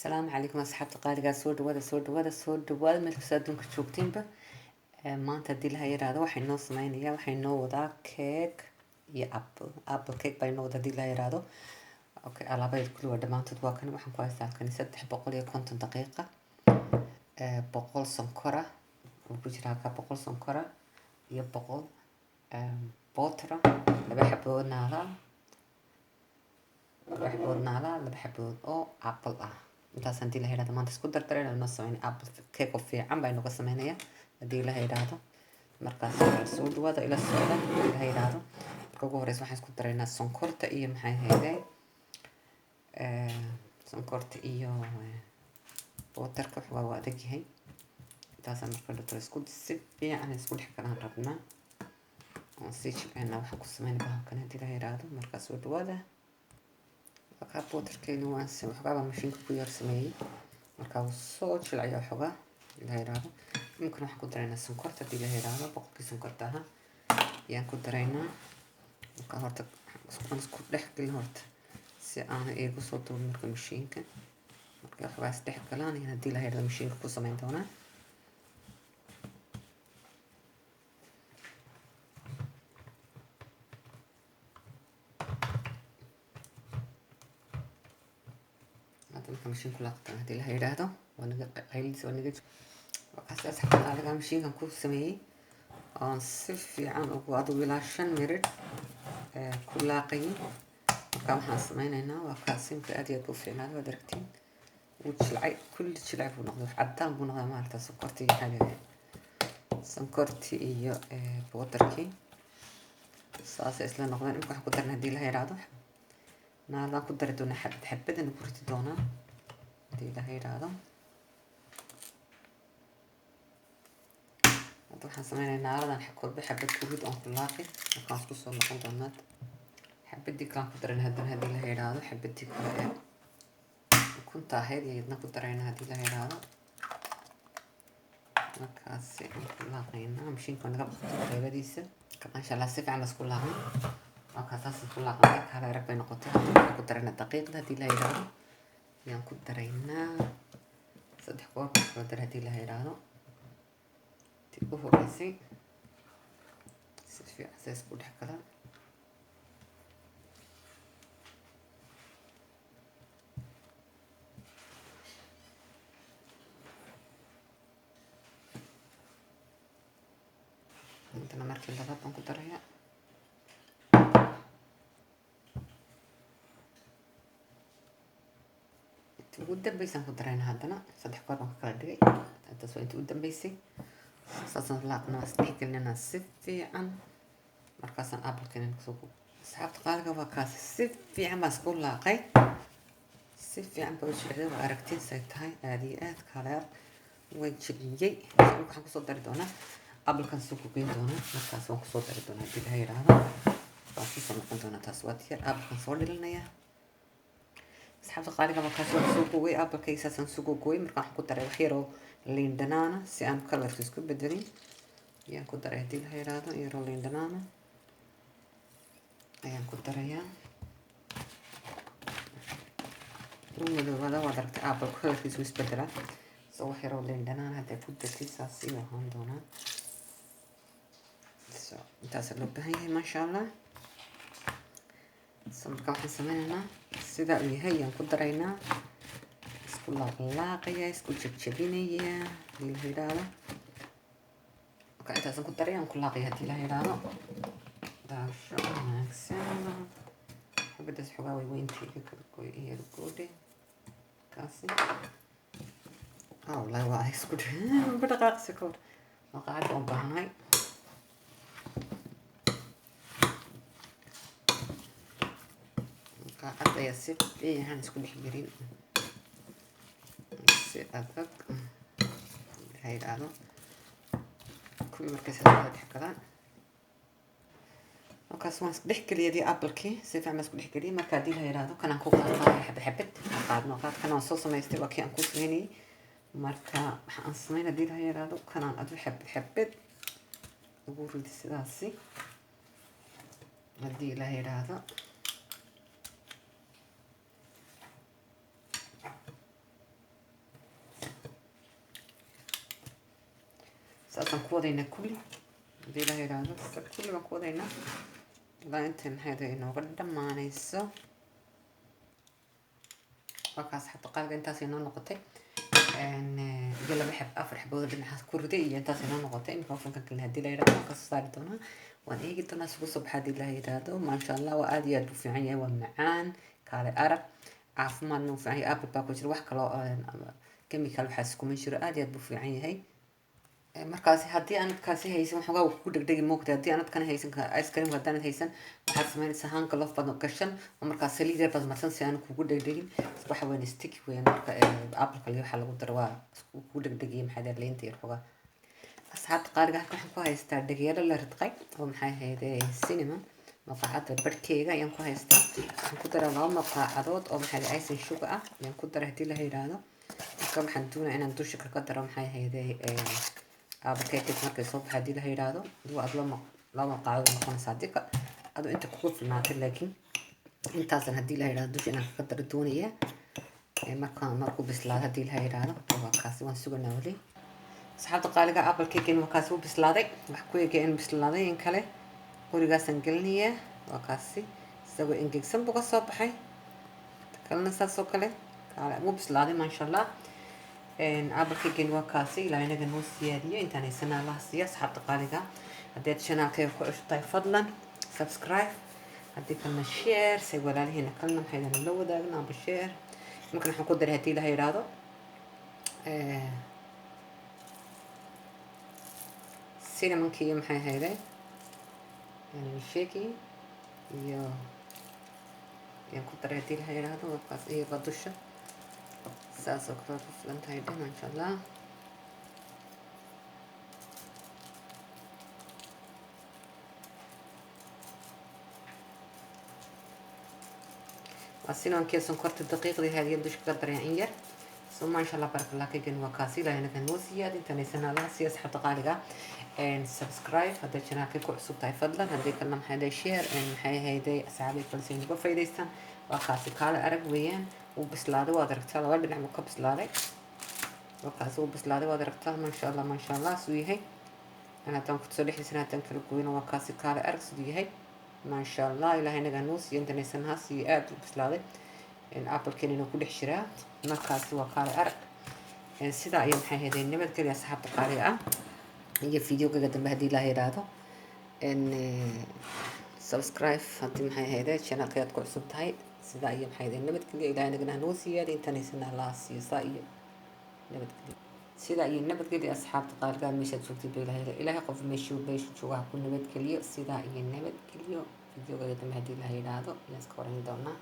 السلام عليكم أصحاب تقاليد سود meel kasta adduunka joogtiinba maanta hadii la yiraahdo waxay noo sameynaya waxay noo wadaa cake iyo apple cake bay noo wadaa hadii la yiraahdo okay alaabada kulli waa dhamaantood waa kan waxaan ku haystaa halkan 350 daqiiqa 100 sonkora oo ku jira halka 100 sonkora iyo 100 butter laba xabbood laba xabbood oo apple ah intaas hadii la yiraahdo maanta isku dardareen oo noo sameeyay apple cake oo fiican bay nooga sameynaya hadii la yiraahdo markaas soo dhawaada ila socda hadii la yiraahdo marka ugu horeysa waxaan isku dareynaa sonkorta iyo maxay hayday sonkorta iyo butterka waa adag yahay intaas marka la isku si fiican isku dhex galaan rabnaa oo si fiican waxa ku sameynaa bahalkan hadii la yiraahdo markaas soo dhawaada marka butterkeena waan si waxba mashiinka ku yar sameeyay marka uu soo jilciyo xoga la yiraahdo mumkin waxaan ku dareynaa sonkorta hadii la yiraahdo boqolkiiba sonkorta ayaan ku dareynaa marka horta isku dhex gelin horta si aan igu soo duubin marka mashiinka marka waxaas dhex galaan hadii la yiraahdo mashiinka ku sameyn doonaa ماشين كلها قطعة هذه لها يراهدو ونقيلس ونقيل وقاس حتى على ماشين كنكون سمي صفي عن وقعدوا بلا شن مرد كلها قيم وكم حاسمين هنا وقاسين في أدي أبو في مال ودركتين وتشلعي كل تشلعي ونقضي عدام ونقضي مالته سكرتي حاجة سكرتي إيو بوتركي صاص إسلا نقضي إمكن حقدرنا هدي لها يراهدو نالا قدر دونا حبد إنه بريت دونا دي لها يراهدو waxaan sameeynaa naaradan xaqoob xabad kurid oo kulaaqi markaas ku soo noqon doonaa xabadii kala ku daran hadii la yiraahdo xabadii kale kunta ahayd iyadna ku darayna hadii la yiraahdo markaas kulaaqayna mashiinka naga qaybadiisa insha Allah si fiican isku laaqay markaas ku laaqay kala rag bay noqotay ku darayna daqiiqda hadii la yiraahdo yaan ku darayna saddex koob oo dar hadii la yiraahdo وهرسي في أساس كل حكلا عندنا مركز لغات نقدرها تقدم بيسا نقدرين هادنا صدح كورما كاردي تسوي تقدم بيسي ساسن لاقنا استحقلنا سفي عن مركز أبل كنا نكسبه سحبت قارقة وكاس سفي عن مسكول لاقي سفي عن بوش عدو وأركتين سيتهاي آديات كالار وجبيجي سوق حق صدر دونا أبل كان سوق بين دونا مركز وق صدر دونا بدهاي رانا باقي سنقول دونا تسواتير أبل كان صور لنا يا سحبت قارقة وكاس سوق وي أبل كيسا سوق وي مركز حق ترى خيرو liin dhanaana si aan kalarka isku bedelin ayaan ku daray hadii la yiraahdo iyo liin dhanaana ayaan ku darayaa madowada waa daragtay apple kalarkiisu isbedela soo wax yar oo liin dhanaan hadday ku dartay saas iyo ahaan doonaa intaas loo baahan yahay maasha Allah marka waxaan sameynaynaa sida uu yahay ayaan ku daraynaa لاقيا اسكو جبجبينيا دي الهيرالة وكا انتا سنكو دريان كل لاقيا دي الهيرالة داشا ماكسيما حبدا سحواوي وين تيجي كركوي ايه ركودي كاسي والله واعي اسكو بدقاق سكور وقاعد بومباهاي وقاعد ياسف ايه هان اسكو بحجرين أدق هاي الآن كل مركز هذا حكلان وكاس ماسك بحكي لي دي أبل كي سيفع ماسك بحكي لي مركز دي هاي هذا كان أنكو قاعد حبت قاعد نقاط كان نصوص ما يستوى كي أنكو سميني مركز حنصمينا دي هاي هذا كان أدو حبت وبورد السلاسي دي هاي هذا سأصلا كودينا كل دي لا يرادو كل ما كودينا لا انت هذا انه قدام ما نيسو وكاس حتى قال انت سينو نقطه ان يلا بحب افرح بود ان حاس كردي انت سينو نقطه ميكروفون كان هدي لا يرادو كاس صار دونا وان ايجي دونا صبح هدي لا يرادو ما شاء الله وادي يدو في عيني ومعان كالي ارق عافمان نو في عيني ابل باكو جرو wax kala كيميكال waxaas kuma jiro aad iyo aad buu fiican yahay markaasi haddii aanad kaasi haysan waxoogaa ku dhegdhegi moogta haddii aanad kana haysan ice cream haddaanad haysan waxaad samaynaysaa hanka lof baad gashan oo markaas saliid yar baad marsan si aanad kugu dhegdhegin waxa weyn sticky weyn marka apple kale waxaa lagu daro waa kugu dhegdhegiya maxaa dheer leynta yar xogaa asxaabta qaaliga halkan waxaan ku haystaa dhegyaro la ridqay oo maxay ahayd cinema maqaacada barhkeyga ayaan ku haystaa waxaan ku daraa 2 maqaacadood oo maxay icing sugar ah ayaan ku daraa haddii la yiraahdo marka waxaan doonayaa inaan dusha ka daro maxay ahayd abakeyga markay soo baxay haddii la yiraahdo waa aad 2 maqaacadood noqonaysa haddii adu inta kugu filnaatay laakiin intaasan haddii la yiraahdo dusha inaan ka daro doonayaa markuu bislaado haddii la yiraahdo waa kaasi waan suganaa wali asxaabta qaaliga apple cake waa kaasi uu bislaaday wax ku eegay in bislaaday in kale gurigaasan gelinayaa waa kaasi isagoo ingegsan buu ka soo baxay kalena saas oo kale wuu bislaaday maasha allah apple cake waa kaasi ilaa inaga noo siyaadiyo intaan haysanaa allaha siiya asxaabta qaaliga haddaad channelkayga ku cusubtahay fadlan subscribe haddii kalena share say walaalihiina kalena maxaydan la wadaagna amba share markan waxaan ku daray haddii la yiraahdo cinnamon-kii iyo maxay hayday shake iyo yaan ku daray haddii la yiraahdo markaas iyaga dusha saas oo kale ku filan tahay dhan insha allah أصلاً كيس سكرت الدقيق دي هذه يدش قدر يعني ثم إن شاء الله بارك الله كيجن وكاسي لأن كنوسية دي تنسينا الله سياس حتى قالقة إن سبسكرايب هذا الشانل كيكو عصوب تاي فضلا هذا كلام هذا شير إن حي هيدا أصحابي فلسين بفايدستان وكاسي قال أرق ويان وبسلادة وادركتها لوالد نعمل كبسلادة وكاسي وبسلادة وادركتها ما شاء الله ما شاء الله سوي هي أنا تنفت صليح سنة تنفل كوين وكاسي قال أرق سوي هي ما شاء الله إلهي نغنوس ينتنيسنها سيئات وبسلادة إن أبل كنينو كل حشرات مركز وقال أرق إن سيدا أيام حي هذي النبت كل أصحاب القارئة يجي فيديو قدم بهدي الله يرادو إن سبسكرايب هدي محي هذا الشانل كيات كل سبتهاي سيدا أيام حي هذي النبت كل إلهي نغنوس ينتنيسنها الله سيصائي نبت كل سيدا أيام نبت كل أصحاب القارئة مش هتشوفتي بإلهي قف مشيو بيش شو كل نبت كل سيدا أيام نبت كل فيديو قدم بهدي الله يرادو يسكورين دونا